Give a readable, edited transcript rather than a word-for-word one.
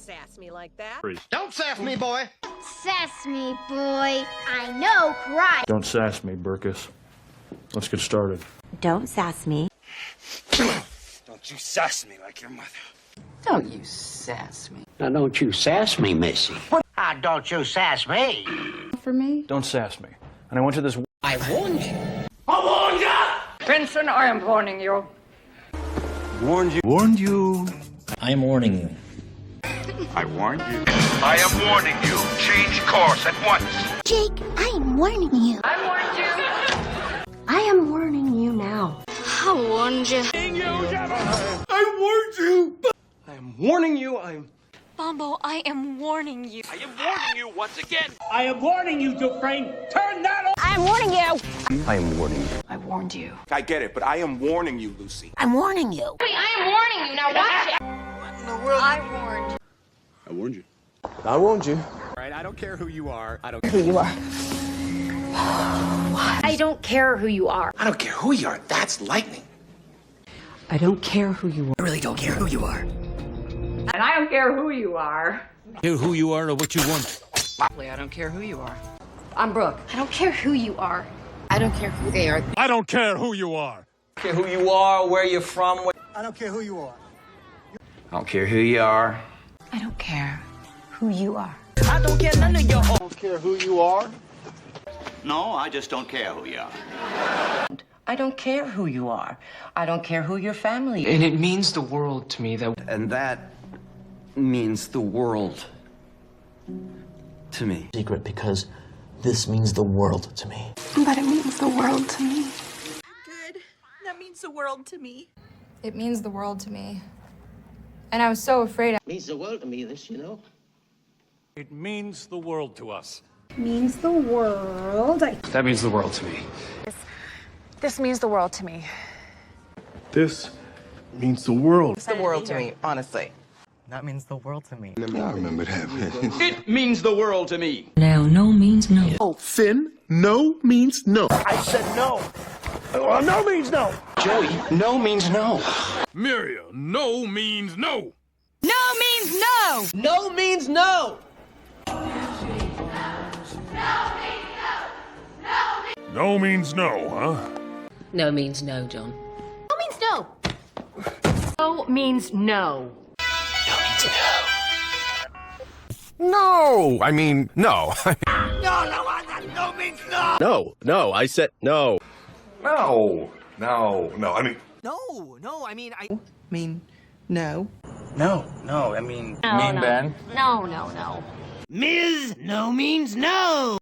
sass me like that. Don't sass me, boy. Sass me, boy. I know karate. Don't sass me, Berkus. Let's get started. Don't sass me. Don't you sass me like your mother. Don't you sass me. Now don't you sass me, Missy. Don't you sass me. For me? Don't sass me. And I went to this... I warned you. I warned you! Vincent, I am warning you. Warned you. Warned you. I am warning you. I warned you. I am warning you. Change course at once. Jake, I am warning you. I warned you. I am warning you now. I warned you. I warned you. I am warning you. Bombo, I am warning you. I am warning you once again. I am warning you, Dufresne. Turn that off. I am warning you. I am warning you. I warned you. I get it, but I am warning you, Lucy. I'm warning you. Wait, I am warning you. Now watch it. What in the world? I warned you. I warned you. I warned you. All right, I don't care who you are. I don't Who you are. I don't care who you are. I don't care who you are. That's lightning. I don't care who you are. I really don't care who you are. And I don't care who you are. Care who you are or what you want. I don't care who you are. I'm Brooke. I don't care who you are. I don't care who they are. I don't care who you are. I don't care who you are, where you're from. I don't care who you are. I don't care who you are. I don't care who you are. I don't care none of your... I don't care who you are. No, I just don't care who you are. I don't care who you are. I don't care who your family is. And it means the world to me that... And that means the world to me. Secret, because this means the world to me. But it means the world to me. Good. That means the world to me. It means the world to me. And I was so afraid. Means the world to me, this, you know. It means the world to us. Means the world. That means the world to me. This means the world to me. This means the world. It's the world to me, honestly. That means the world to me. I remember that. It means the world to me. Now, no means no. Oh, Finn, no means no. I said no. Well, no means no. Joey, no means no. Miriam, no means no. No means no! No means no. No means no, huh? No means no, John. No means no. No means no. No, I mean, no. No means no. No, I said no. No, I mean. No, I mean, I... Mean, no. No, I mean... No. Ms. No means no.